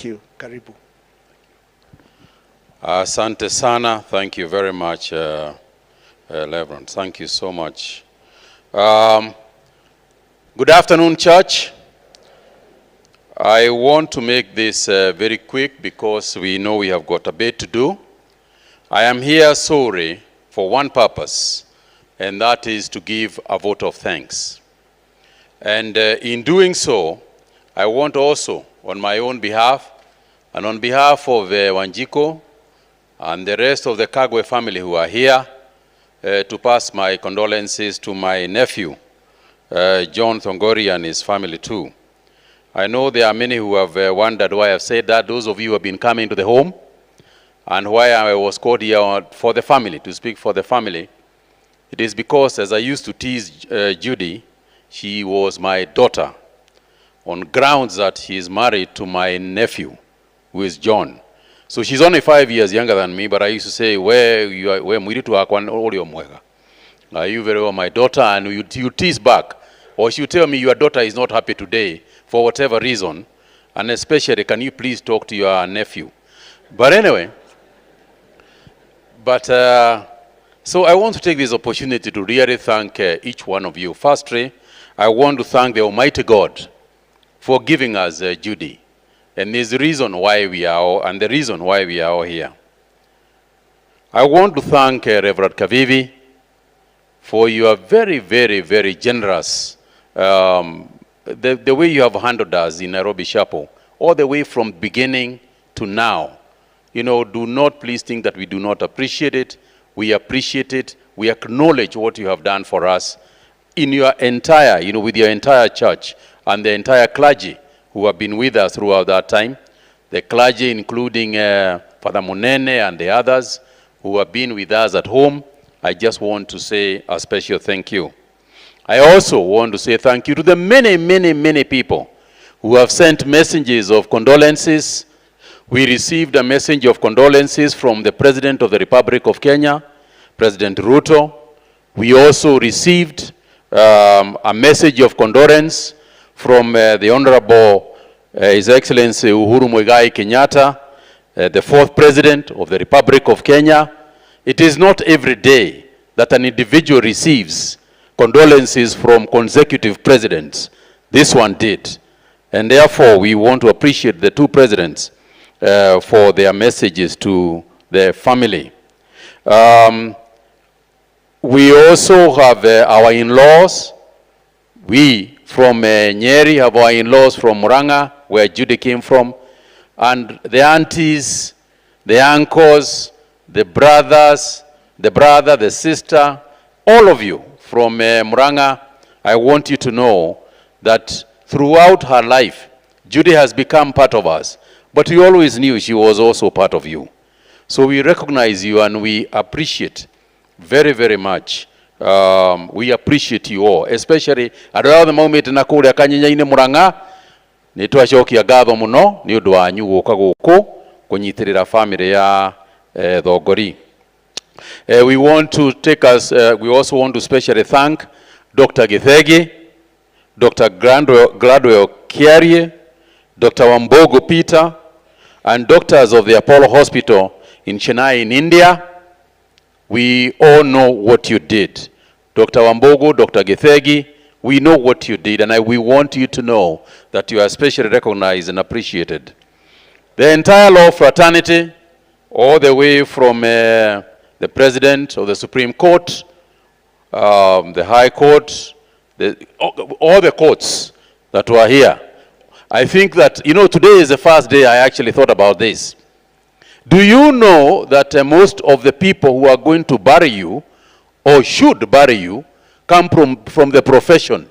you. Karibu. Asante sana. Thank you very much, Reverend. Thank you so much. Good afternoon, church. I want to make this very quick because we know we have got a bit to do. I am here sorry for one purpose, and that is to give a vote of thanks. And in doing so, I want also, on my own behalf, and on behalf of Wanjiko and the rest of the Kagwe family who are here, to pass my condolences to my nephew, John Thongori, and his family too. I know there are many who have wondered why I've said that. Those of you who have been coming to the home, and why I was called here for the family, to speak for the family. It is because, as I used to tease Judy, she was my daughter, on grounds that she is married to my nephew, who is John. So she's only 5 years younger than me, but I used to say, where mwiri tu akwan olio mwega. You very well my daughter, and you tease back. Or she tell me your daughter is not happy today, for whatever reason, and especially, can you please talk to your nephew? But anyway, so I want to take this opportunity to really thank each one of you. Firstly, I want to thank the Almighty God for giving us Judy. And there's the reason why we are all, and the reason why we are all here. I want to thank Reverend Kavivi for your very, very, very generous, the way you have handled us in Nairobi Chapel, all the way from beginning to now. You know, do not please think that we do not appreciate it. We appreciate it. We acknowledge what you have done for us in your entire, with your entire church and the entire clergy who have been with us throughout that time. The clergy, including Father Munene and the others who have been with us at home. I just want to say a special thank you. I also want to say thank you to the many, many, many people who have sent messages of condolences. We received a message of condolences from the President of the Republic of Kenya, President Ruto. We also received a message of condolence from the Honorable His Excellency Uhuru Muigai Kenyatta, the fourth President of the Republic of Kenya. It is not every day that an individual receives condolences from consecutive presidents. This one did. And therefore, we want to appreciate the two presidents for their messages to the family. We also have our in-laws. We from Nyeri have our in-laws from Muranga, where Judy came from. And the aunties, the uncles, the brothers, the brother, the sister, all of you from Muranga, I want you to know that throughout her life, Judy has become part of us. But we always knew she was also part of you. So we recognize you and we appreciate very, very much. We appreciate you all, especially at the moment na kule kanyinya-ine Muranga, nitwacokia ngatho muno ni undu wanyu guka guku kunyitirira family ya Thongori. We want to we also want to specially thank Dr. Githegi, Dr. Gladwell Kiarie, Dr. Wambogo Peter, and doctors of the Apollo Hospital in Chennai in India. We all know what you did. Dr. Wambogo, Dr. Githegi, we know what you did, and we want you to know that you are especially recognized and appreciated. The entire law fraternity, all the way from the President of the Supreme Court, the High Court, all the courts that were here. I think that, today is the first day I actually thought about this. Do you know that most of the people who are going to bury you, or should bury you, come from the profession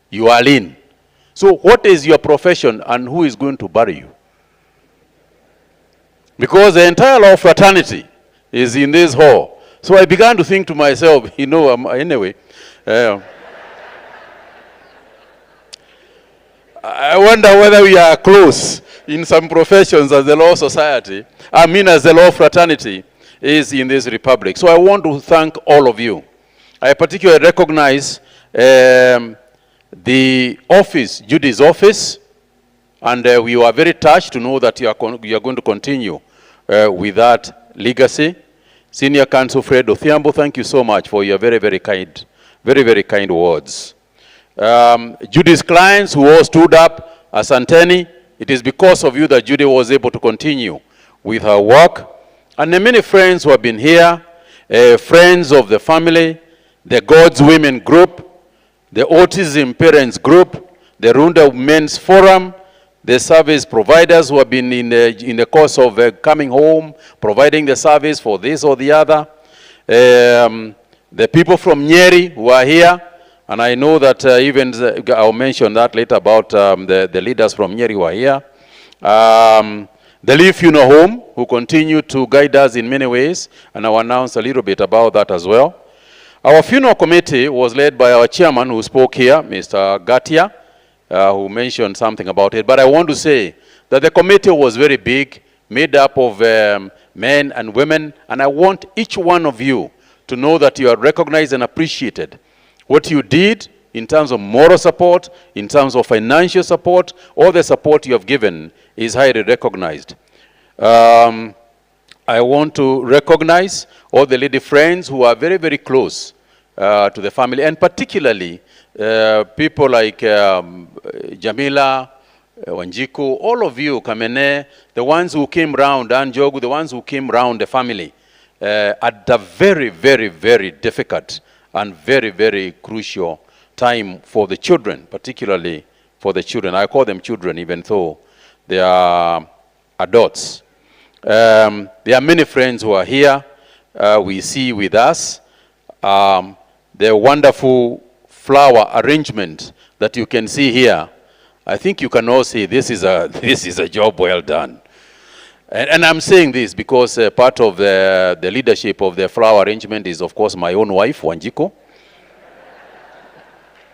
you are in? So what is your profession and who is going to bury you? Because the entire law fraternity is in this hall. So I began to think to myself, anyway, I wonder whether we are close in some professions as the law society, as the law fraternity is in this republic. So I want to thank all of you. I particularly recognize the office, Judy's office, And we were very touched to know that you are going to continue with that legacy. Senior Counsel Fred Othiambo, thank you so much for your very, very kind words. Judy's clients who all stood up, Asanteni, it is because of you that Judy was able to continue with her work. And the many friends who have been here, friends of the family, the God's Women Group, the Autism Parents Group, the Runda Men's Forum, the service providers who have been in the course of coming home, providing the service for this or the other, the people from Nyeri who are here, and I know that I'll mention that later about the leaders from Nyeri who are here. The Lee Funeral Home, who continue to guide us in many ways, and I'll announce a little bit about that as well. Our funeral committee was led by our chairman who spoke here, Mr. Gatia, who mentioned something about it. But I want to say that the committee was very big, made up of men and women, and I want each one of you to know that you are recognized and appreciated. What you did in terms of moral support, in terms of financial support, all the support you have given is highly recognized. I want to recognize all the lady friends who are very, very close to the family, and particularly people like Jamila, Wanjiku, all of you, Kamene, the ones who came round, Anjogu, the ones who came round the family at the very, very, very difficult and very, very crucial time for the children, particularly for the children. I call them children even though they are adults. There are many friends who are here. We see with us the wonderful flower arrangement that you can see here. I think you can all see this is a job well done. And I'm saying this because part of the leadership of the flower arrangement is, of course, my own wife, Wanjiko.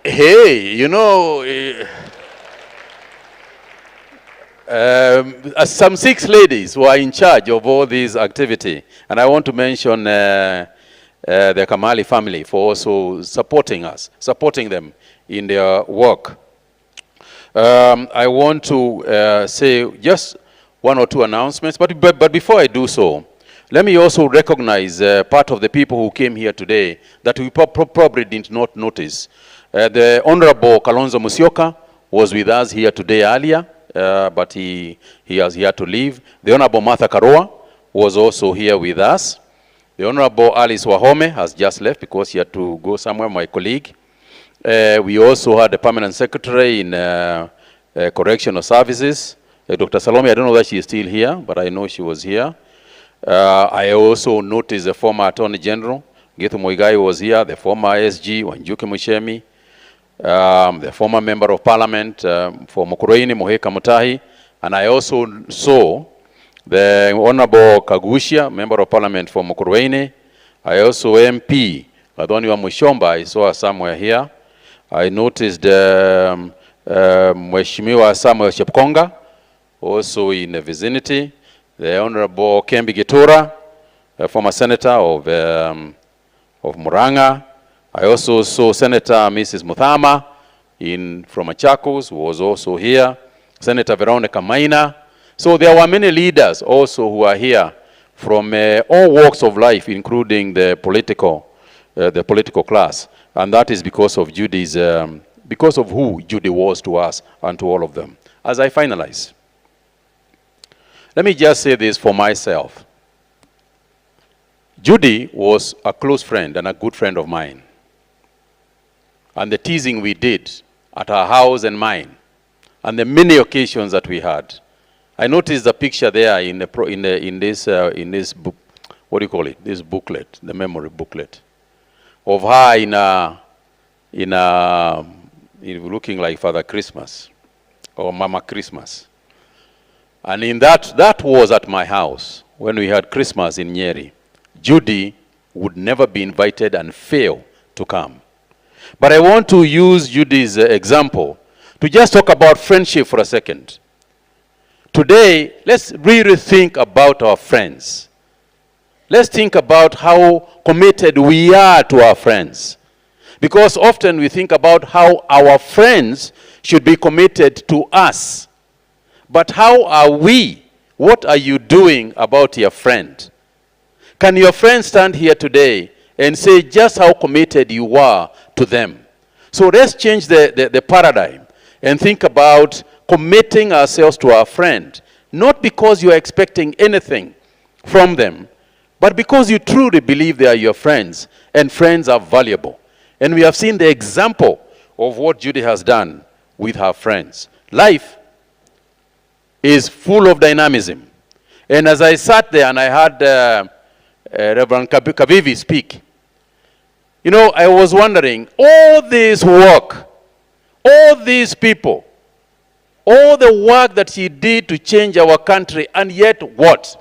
Hey, you know, some 6 ladies who are in charge of all this activity. And I want to mention the Kamali family for also supporting them in their work. I want to say just 1 or 2 announcements, but before I do so, let me also recognize part of the people who came here today that we probably did not notice. The Honorable Kalonzo Musyoka was with us here today earlier, but he had to leave. The Honorable Martha Karua was also here with us. The Honorable Alice Wahome has just left because he had to go somewhere, my colleague. We also had the Permanent Secretary in Correctional Services, Dr. Salome. I don't know that she is still here, but I know she was here. I also noticed the former Attorney General, Githu Muigai, was here, the former SG, Wanjuki Mushemi, the former Member of Parliament for Mukurweini, Moheka Mutahi, and I also saw the Honorable Kagwe, Member of Parliament for Mukurweini. I also MP, Adoni wa Mushomba, I saw her somewhere here. I noticed Mheshimiwa Samuel Chepkonga, also in the vicinity. The Honorable Kembi Gitura, former Senator of Muranga. I also saw Senator Mrs. Muthama from Machakos, who was also here. Senator Veronica Maina. So there were many leaders also who are here from all walks of life, including the political class. And that is because of because of who Judy was to us and to all of them. As I finalize, let me just say this for myself. Judy was a close friend and a good friend of mine. And the teasing we did at her house and mine, and the many occasions that we had. I noticed the picture there in this book, what do you call it? This booklet, the memory booklet, of her looking like Father Christmas or Mama Christmas. And in that was at my house when we had Christmas in Nyeri. Judy would never be invited and fail to come. But I want to use Judy's example to just talk about friendship for a second. Today, let's really think about our friends. Let's think about how committed we are to our friends. Because often we think about how our friends should be committed to us. But how are we? What are you doing about your friend? Can your friend stand here today and say just how committed you are to them? So let's change the paradigm and think about committing ourselves to our friend, not because you are expecting anything from them, but because you truly believe they are your friends, and friends are valuable. And we have seen the example of what Judy has done with her friends. Life is full of dynamism. And as I sat there and I heard Reverend Kavivi speak, you know, I was wondering, all this work, all these people, all the work that he did to change our country, and yet what?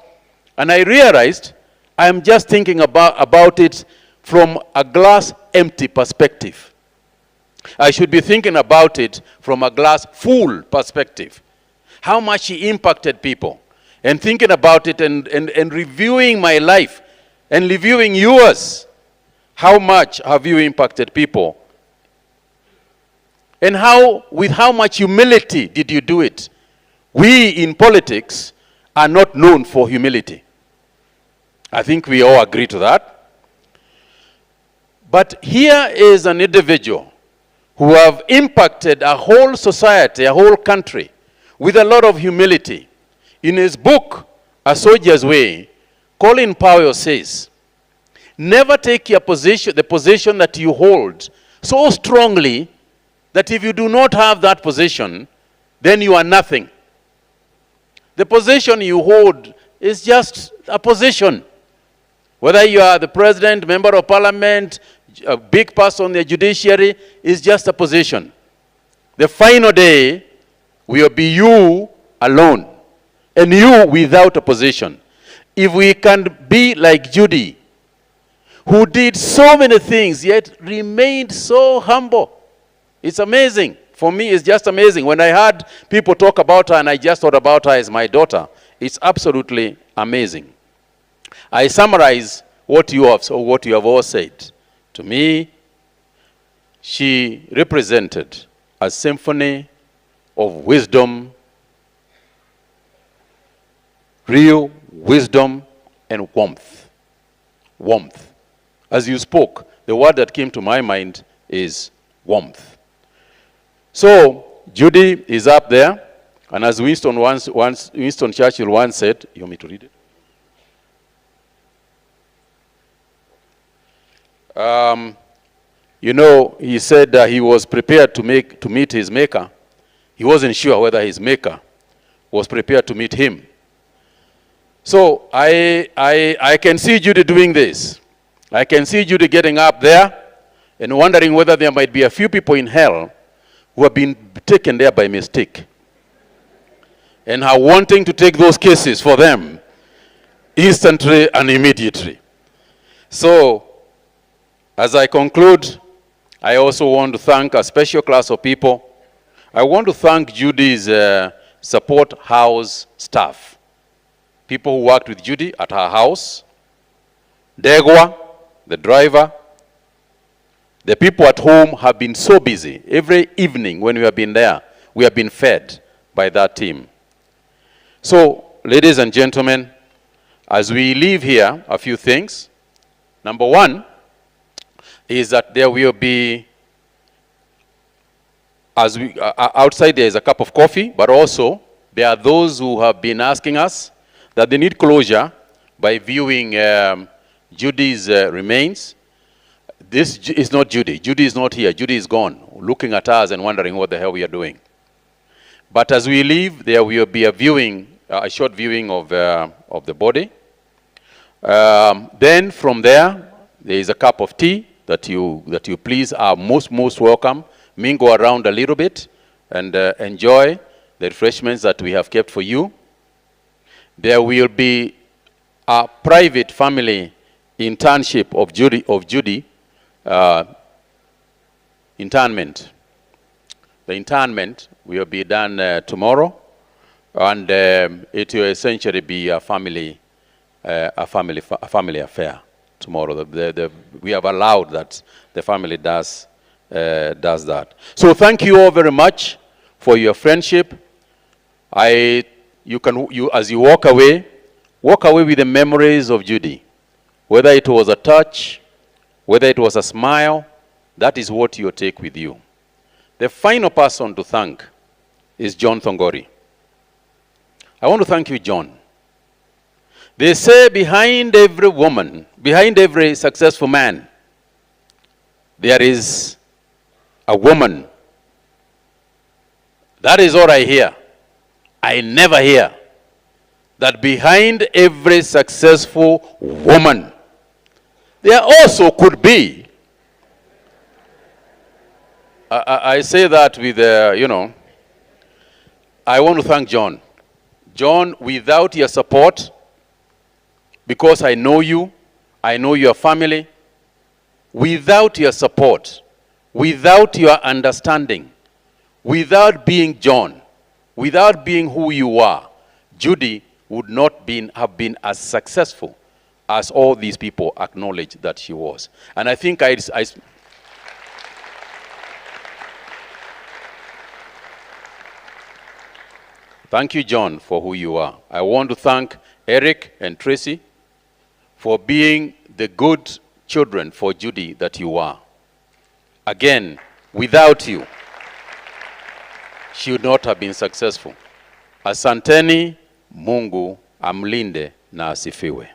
And I realized I'm just thinking about it from a glass empty perspective. I should be thinking about it from a glass full perspective. How much he impacted people. And thinking about it and reviewing my life and reviewing yours. How much have you impacted people? And with how much humility did you do it? We in politics are not known for humility. I think we all agree to that. But here is an individual who have impacted a whole society, a whole country, with a lot of humility. In his book, A Soldier's Way, Colin Powell says, never take your position, the position that you hold, so strongly that if you do not have that position, then you are nothing. The position you hold is just a position. Whether you are the president, member of parliament, a big person on the judiciary, is just a position. The final day will be you alone, and you without a position. If we can be like Judy, who did so many things, yet remained so humble. It's amazing. For me, it's just amazing. When I heard people talk about her, and I just thought about her as my daughter, it's absolutely amazing. I summarize what you have all said. To me, she represented a symphony of wisdom, real wisdom and warmth. Warmth. As you spoke, the word that came to my mind is warmth. So, Judy is up there, and as Winston Churchill once said, you want me to read it? You know, he said that he was prepared to meet his maker. He wasn't sure whether his maker was prepared to meet him. So I can see Judy doing this. I can see Judy getting up there and wondering whether there might be a few people in hell who have been taken there by mistake, and are wanting to take those cases for them instantly and immediately. So, as I conclude, I also want to thank a special class of people. I want to thank Judy's support house staff. People who worked with Judy at her house. Degwa, the driver. The people at home have been so busy. Every evening when we have been there, we have been fed by that team. So, ladies and gentlemen, as we leave here, a few things. Number one is that there will be, outside there is a cup of coffee, but also there are those who have been asking us that they need closure by viewing Judy's remains. This is not Judy. Judy is not here. Judy is gone, looking at us and wondering what the hell we are doing. But as we leave, there will be a viewing, a short viewing of the body. Then from there is a cup of tea that you please are most welcome. Mingle around a little bit and enjoy the refreshments that we have kept for you. There will be a private family internship of Judy, internment. The internment will be done tomorrow, and it will essentially be a family affair tomorrow. We have allowed that the family does that. So thank you all very much for your friendship. As you walk away with the memories of Judy. Whether it was a touch, whether it was a smile, that is what you take with you. The final person to thank is John Thongori. I want to thank you, John. They say behind every woman, behind every successful man, there is a woman. That is what I hear. I never hear that behind every successful woman, there also could be. I say that with, I want to thank John. John, without your support, because I know you, I know your family, without your support, without your understanding, without being John, without being who you are, Judy would not have been as successful as all these people acknowledge that she was. And I think thank you, John, for who you are. I want to thank Eric and Tracy for being the good children for Judy that you are. Again, without you, she would not have been successful. Asanteni, Mungu amlinde na asifiwe.